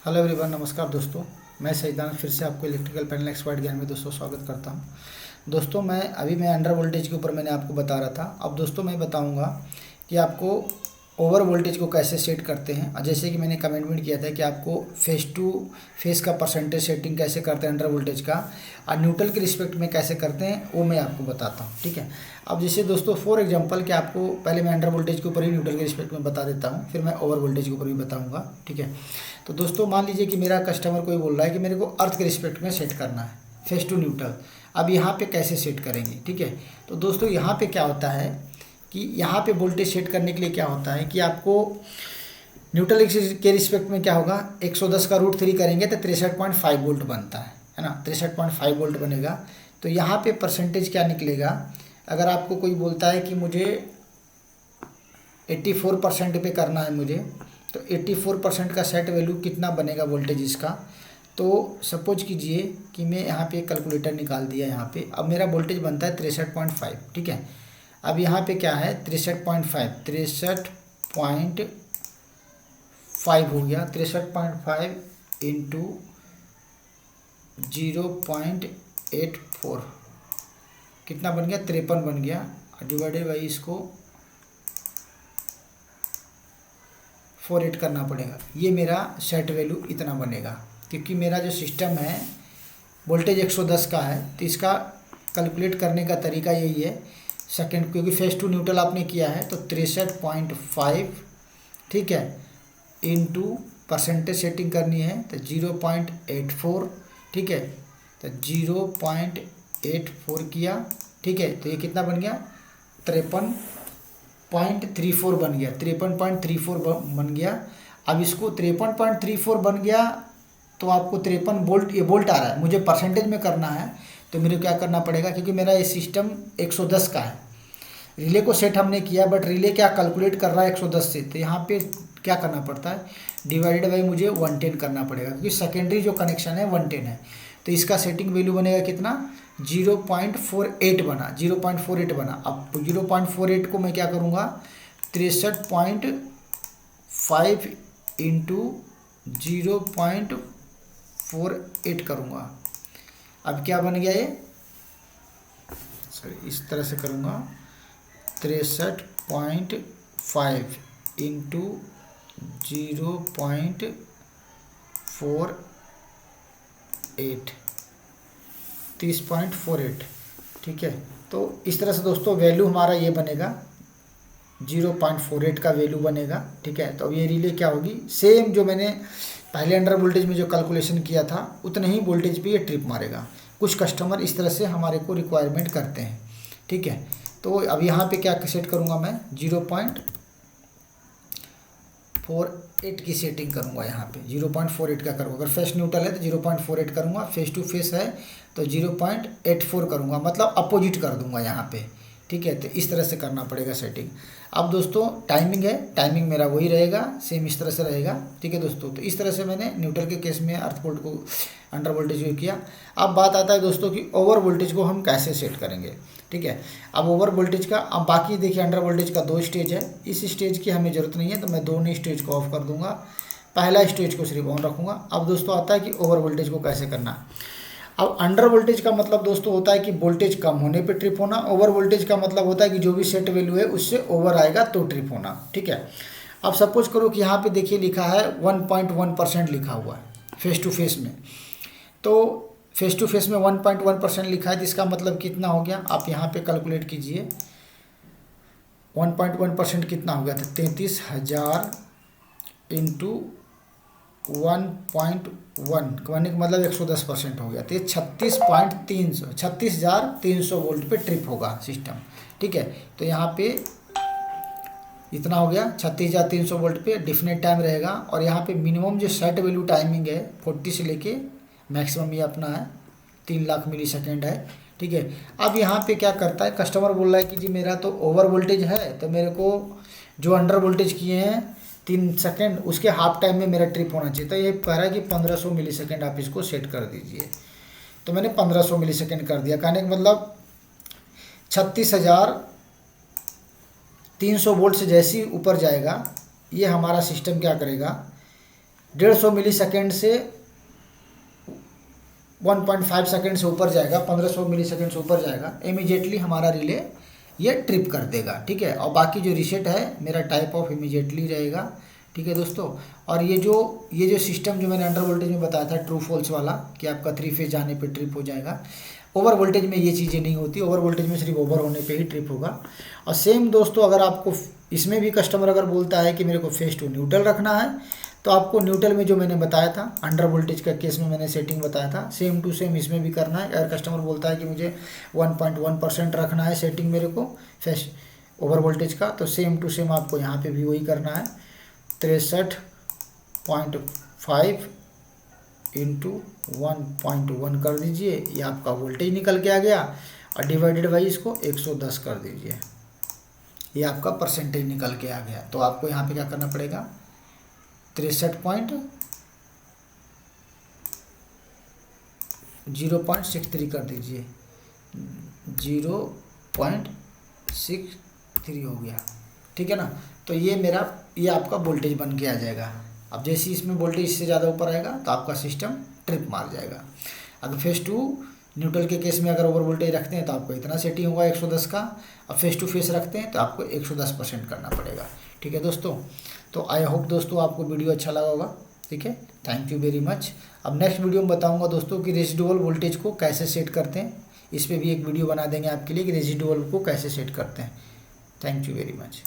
Hello everyone, नमस्कार दोस्तों। मैं सैदान फिर से आपको इलेक्ट्रिकल पैनल एक्सपर्ट ज्ञान में दोस्तों स्वागत करता हूं। दोस्तों मैं अंडर वोल्टेज के ऊपर मैंने आपको बता रहा था। अब दोस्तों मैं बताऊंगा कि आपको ओवर वोल्टेज को कैसे सेट करते हैं। और जैसे कि मैंने कमेंटमेंट किया था कि आपको फेस टू फेस का परसेंटेज सेटिंग कैसे करते हैं अंडर वोल्टेज का, और न्यूट्रल के रिस्पेक्ट में कैसे करते हैं वो मैं आपको बताता हूँ। ठीक है। अब जैसे दोस्तों फॉर एग्जांपल कि आपको पहले मैं अंडर वोल्टेज के ऊपर ही न्यूट्रल के रिस्पेक्ट में बता देता हूँ, फिर मैं ओवर वोल्टेज के ऊपर भी बताऊँगा। ठीक है। तो दोस्तों मान लीजिए कि मेरा कस्टमर कोई बोल रहा है कि मेरे को अर्थ के रिस्पेक्ट में सेट करना है फेस टू न्यूट्रल। अब यहाँ पे कैसे सेट करेंगे। ठीक है। तो दोस्तों यहाँ पे क्या होता है कि यहाँ पे वोल्टेज सेट करने के लिए क्या होता है कि आपको न्यूट्रल के रिस्पेक्ट में क्या होगा, 110 का √3 करेंगे तो 63.5 वोल्ट बनता है ना, 63.5 वोल्ट बनेगा। तो यहाँ पे परसेंटेज क्या निकलेगा, अगर आपको कोई बोलता है कि मुझे 84% पे करना है मुझे, तो 84% का सेट वैल्यू कितना बनेगा वोल्टेज इसका। तो सपोज कीजिए कि मैं यहाँ पे कैलकुलेटर निकाल दिया यहाँ पे। अब मेरा वोल्टेज बनता है 63.5। ठीक है। अब यहाँ पे क्या है 63.5 हो गया। 63.5 इंटू 0.84 कितना बन गया, 53 बन गया। डिवाइडेड बाई इसको 48 करना पड़ेगा। ये मेरा सेट वैल्यू इतना बनेगा, क्योंकि मेरा जो सिस्टम है वोल्टेज 110 का है। तो इसका कैलकुलेट करने का तरीका यही है सेकंड, क्योंकि फेस टू न्यूट्रल आपने किया है। तो 63.5, ठीक है, इंटू परसेंटेज सेटिंग करनी है तो 0.84, ठीक है, तो 0.84 किया। ठीक है। तो ये कितना बन गया, 53.34 बन गया। 53.34 बन गया। अब इसको 53.34 बन गया तो आपको 53 वोल्ट, ये वोल्ट आ रहा है, मुझे परसेंटेज में करना है। तो मेरे क्या करना पड़ेगा, क्योंकि मेरा ये सिस्टम 110 का है। रिले को सेट हमने किया, बट रिले क्या कैलकुलेट कर रहा है 110 से। तो यहाँ पे क्या करना पड़ता है, डिवाइडेड बाई मुझे 110 करना पड़ेगा, क्योंकि सेकेंडरी जो कनेक्शन है 110 है। तो इसका सेटिंग वैल्यू बनेगा कितना, 0.48 बना, 0.48 बना। अब 0.48 को मैं क्या करूँगा, 63.5 इंटू 0.48 करूँगा। अब क्या बन गया ये, सॉरी इस तरह से करूँगा, 63.5 इंटू 0.48, 30.48। ठीक है। तो इस तरह से दोस्तों वैल्यू हमारा ये बनेगा, 0.48 का वैल्यू बनेगा। ठीक है। तो अब ये रिले क्या होगी, सेम जो मैंने पहले अंडर वोल्टेज में जो कैलकुलेशन किया था उतने ही वोल्टेज पे ये ट्रिप मारेगा। कुछ कस्टमर इस तरह से हमारे को रिक्वायरमेंट करते हैं। ठीक है। तो अब यहाँ पे क्या सेट करूँगा मैं, 0.48 की सेटिंग करूँगा। यहाँ पे 0.48 का करूँगा। अगर फेस न्यूट्रल है तो 0.48 करूँगा, फेस टू फेस है तो 0.84 करूँगा, मतलब अपोजिट कर दूँगा यहाँ पे। ठीक है। तो इस तरह से करना पड़ेगा सेटिंग। अब दोस्तों टाइमिंग है, टाइमिंग मेरा वही रहेगा, सेम इस तरह से रहेगा। ठीक है दोस्तों। तो इस तरह से मैंने न्यूट्रल के केस में अर्थ वोल्ट को अंडर वोल्टेज को किया। अब बात आता है दोस्तों कि ओवर वोल्टेज को हम कैसे सेट करेंगे। ठीक है। अब ओवर वोल्टेज का, अब बाकी देखिए अंडर वोल्टेज का 2 स्टेज है। इस स्टेज की हमें ज़रूरत नहीं है, तो मैं दोनों स्टेज को ऑफ कर दूंगा, पहला स्टेज को सिर्फ ऑन रखूँगा। अब दोस्तों आता है कि ओवर वोल्टेज को कैसे करना। अब अंडर वोल्टेज का मतलब दोस्तों होता है कि वोल्टेज कम होने पे ट्रिप होना। ओवर वोल्टेज का मतलब होता है कि जो भी सेट वैल्यू है उससे ओवर आएगा तो ट्रिप होना। ठीक है। अब सपोज करो कि यहाँ पे देखिए लिखा है 1.1% लिखा हुआ है फेस टू फेस में। तो फेस टू फेस में 1.1% लिखा है, तो इसका मतलब कितना हो गया, आप यहाँ पे कैलकुलेट कीजिए। 1.1% कितना हो गया, तो 33,000 इंटू 1.1 का मतलब 110% हो गया। तो ये 36,300 वोल्ट पे ट्रिप होगा सिस्टम। ठीक है। तो यहाँ पे इतना हो गया, 36,300 वोल्ट पे डिफिनेट टाइम रहेगा। और यहाँ पे मिनिमम जो सेट वैल्यू टाइमिंग है 40 से लेके मैक्सिमम ये अपना है 3 लाख मिली सेकेंड है। ठीक है। अब यहाँ पे क्या करता है, कस्टमर बोल रहा है कि जी मेरा तो ओवर वोल्टेज है, तो मेरे को जो अंडर वोल्टेज किए हैं 3 सेकेंड, उसके हाफ टाइम में मेरा ट्रिप होना चाहिए। तो ये कह रहा है कि 1500 मिली सेकेंड आप इसको सेट कर दीजिए। तो मैंने 1500 मिली सेकेंड कर दिया। कहने का मतलब 36,300 वोल्ट से जैसे ही ऊपर जाएगा ये हमारा सिस्टम क्या करेगा, 150 मिली सेकेंड से 1.5 सेकेंड से ऊपर जाएगा, 1500 मिली सेकेंड से ऊपर जाएगा, इमीडिएटली हमारा रिले ये ट्रिप कर देगा। ठीक है, और बाकी जो रीसेट है मेरा टाइप ऑफ इमीडिएटली रहेगा। ठीक है दोस्तों, और ये जो सिस्टम जो मैंने अंडर वोल्टेज में बताया था ट्रू फॉल्स वाला कि आपका 3 फेज जाने पे ट्रिप हो जाएगा, ओवर वोल्टेज में ये चीज़ें नहीं होती। ओवर वोल्टेज में सिर्फ ओवर होने पे ही ट्रिप होगा। और सेम दोस्तों, अगर आपको इसमें भी कस्टमर अगर बोलता है कि मेरे को फेज टू न्यूट्रल रखना है, तो आपको न्यूट्रल में जो मैंने बताया था अंडर वोल्टेज का केस में मैंने सेटिंग बताया था, सेम टू सेम इसमें भी करना है। अगर कस्टमर बोलता है कि मुझे 1.1% रखना है सेटिंग मेरे को फेज ओवर वोल्टेज का, तो सेम टू सेम आपको यहाँ पे भी वही करना है। 63.5 इंटू 1.1 कर दीजिए, ये आपका वोल्टेज निकल के आ गया, और डिवाइडेड बाई इसको 110 कर दीजिए, ये आपका परसेंटेज निकल के आ गया। तो आपको यहाँ पे क्या करना पड़ेगा, 0.63 कर दीजिए, 0.63 हो गया। ठीक है ना, तो ये आपका वोल्टेज बन के आ जाएगा। अब जैसे इसमें वोल्टेज इससे ज़्यादा ऊपर आएगा तो आपका सिस्टम ट्रिप मार जाएगा। अगर फेज टू न्यूट्रल के केस में अगर ओवर वोल्टेज रखते हैं तो आपको इतना सेटिंग होगा 110 का, अब फेस टू फेस रखते हैं तो आपको 110% करना पड़ेगा। ठीक है दोस्तों, तो आई होप दोस्तों आपको वीडियो अच्छा लगा होगा। ठीक है, थैंक यू वेरी मच। अब नेक्स्ट वीडियो में बताऊंगा दोस्तों कि रेजिडुअल वोल्टेज को कैसे सेट करते हैं, इस पर भी एक वीडियो बना देंगे आपके लिए कि रेजिडुअल को कैसे सेट करते हैं। Thank you very much.